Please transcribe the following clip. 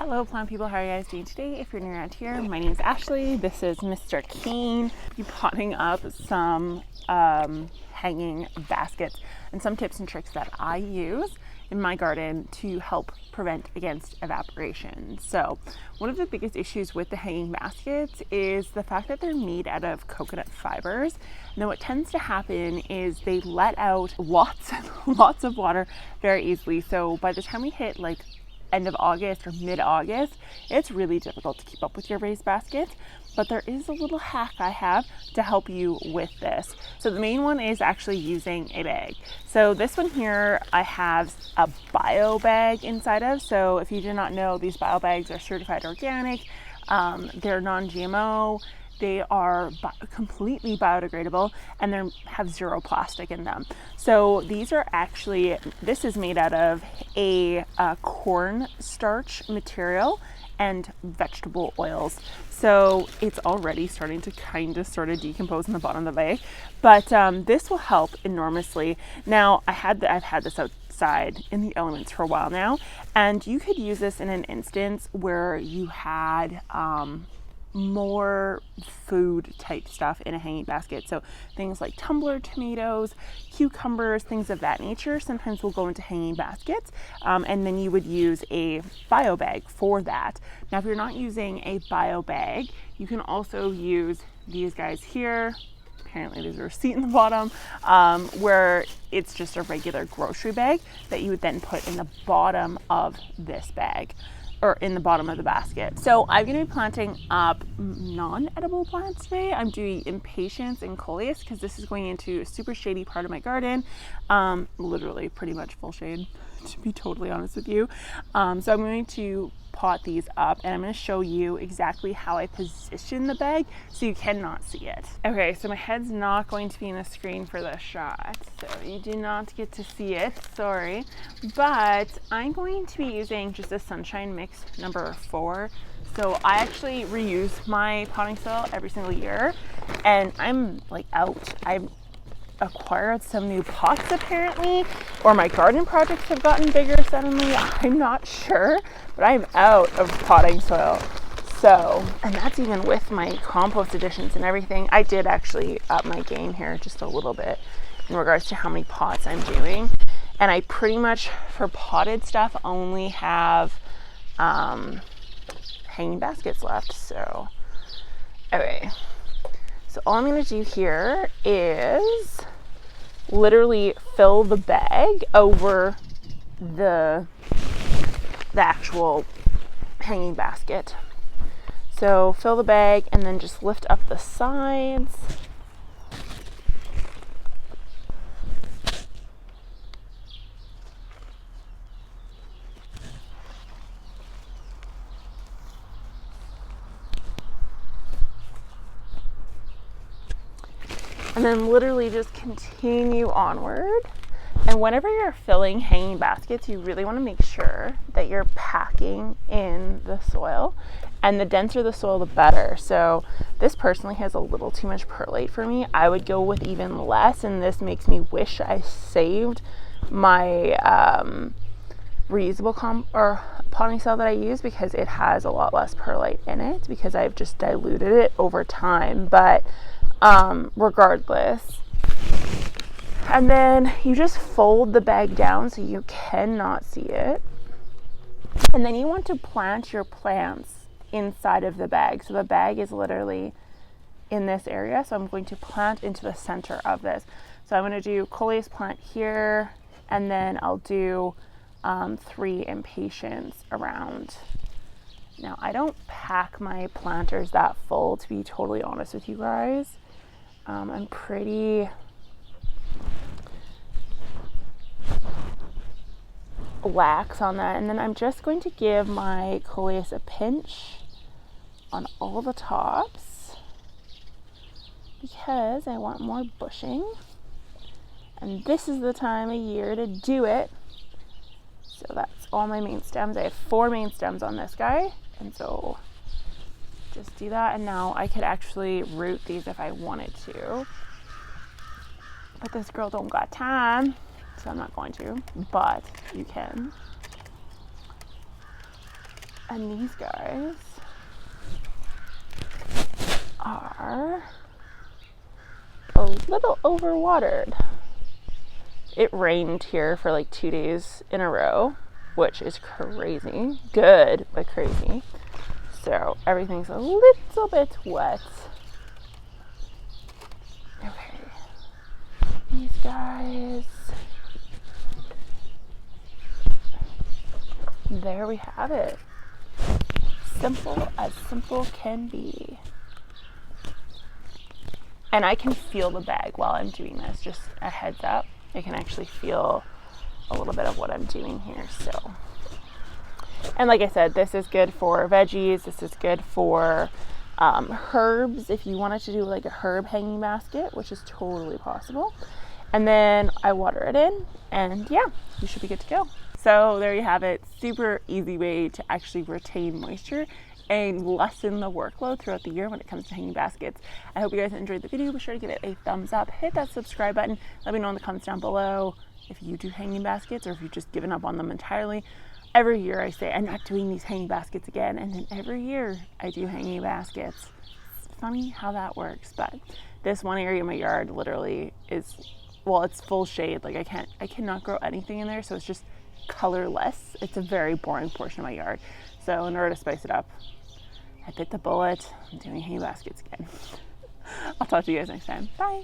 Hello plant people, how are you guys doing today? If you're new around here, my name is Ashley. This is Mr. Keen. Be potting up some hanging baskets and some tips and tricks that I use in my garden to help prevent against evaporation. So one of the biggest issues with the hanging baskets is the fact that they're made out of coconut fibers. Now what tends to happen is they let out lots and lots of water very easily. So by the time we hit like end of August or mid-August, it's really difficult to keep up with your raised baskets. But there is a little hack I have to help you with this. So the main one is actually using a bag. So this one here I have a bio bag inside of. So if you do not know, these bio bags are certified organic. They're non-GMO. They are completely biodegradable and they have zero plastic in them. So these are actually, this is made out of a corn starch material and vegetable oils. So it's already starting to sort of decompose in the bottom of the bag, but this will help enormously. Now I've had this outside in the elements for a while now, and you could use this in an instance where you had more food type stuff in a hanging basket. So things like tumbler tomatoes, cucumbers, things of that nature sometimes will go into hanging baskets, and then you would use a bio bag for that. Now if you're not using a bio bag, you can also use these guys here. Apparently there's a receipt in the bottom, where it's just a regular grocery bag that you would then put in the bottom of this bag, or in the bottom of the basket. So I'm gonna be planting up non-edible plants today. I'm doing impatiens and coleus because this is going into a super shady part of my garden. Literally pretty much full shade, to be totally honest with you. So I'm going to pot these up and I'm going to show you exactly how I position the bag so you cannot see it. Okay, so my head's not going to be in the screen for this shot, so you do not get to see it, sorry. But I'm going to be using just a sunshine mix number 4. So I actually reuse my potting soil every single year and I'm like out. I've acquired some new pots apparently, or my garden projects have gotten bigger suddenly. I'm not sure, but I'm out of potting soil. So, and that's even with my compost additions and everything. I did actually up my game here just a little bit in regards to how many pots I'm doing. And I pretty much, for potted stuff, only have hanging baskets left. So, okay. So all I'm going to do here is literally fill the bag over the actual hanging basket. So fill the bag and then just lift up the sides. And then literally just continue onward. And whenever you're filling hanging baskets, you really want to make sure that you're packing in the soil. And the denser the soil, the better. So this personally has a little too much perlite for me. I would go with even less, and this makes me wish I saved my reusable potting soil that I use, because it has a lot less perlite in it because I've just diluted it over time. But regardless, and then you just fold the bag down so you cannot see it, and then you want to plant your plants inside of the bag. So the bag is literally in this area, so I'm going to plant into the center of this. So I'm going to do coleus plant here, and then I'll do 3 impatiens around. Now I don't pack my planters that full, to be totally honest with you guys. I'm pretty lax on that, and then I'm just going to give my coleus a pinch on all the tops because I want more bushing, and this is the time of year to do it. So that's all my main stems. I have 4 main stems on this guy, and so just do that. And now I could actually root these if I wanted to, but this girl don't got time, so I'm not going to, but you can. And these guys are a little overwatered. It rained here for like 2 days in a row, which is crazy. Good, but crazy. So everything's a little bit wet. Okay. These guys. There we have it. Simple as simple can be. And I can feel the bag while I'm doing this, just a heads up. I can actually feel a little bit of what I'm doing here. So, and like I said, this is good for veggies. This is good for herbs, if you wanted to do like a herb hanging basket, which is totally possible. And then I water it in, and yeah, you should be good to go. So there you have it. Super easy way to actually retain moisture and lessen the workload throughout the year when it comes to hanging baskets. I hope you guys enjoyed the video. Be sure to give it a thumbs up, hit that subscribe button. Let me know in the comments down below if you do hanging baskets or if you've just given up on them entirely. Every year I say I'm not doing these hanging baskets again, and then every year I do hanging baskets. It's funny how that works, but this one area of my yard literally is, well, it's full shade. Like I cannot grow anything in there, so it's just colorless. It's a very boring portion of my yard. So in order to spice it up, I bit the bullet. I'm doing hanging baskets again. I'll talk to you guys next time. Bye.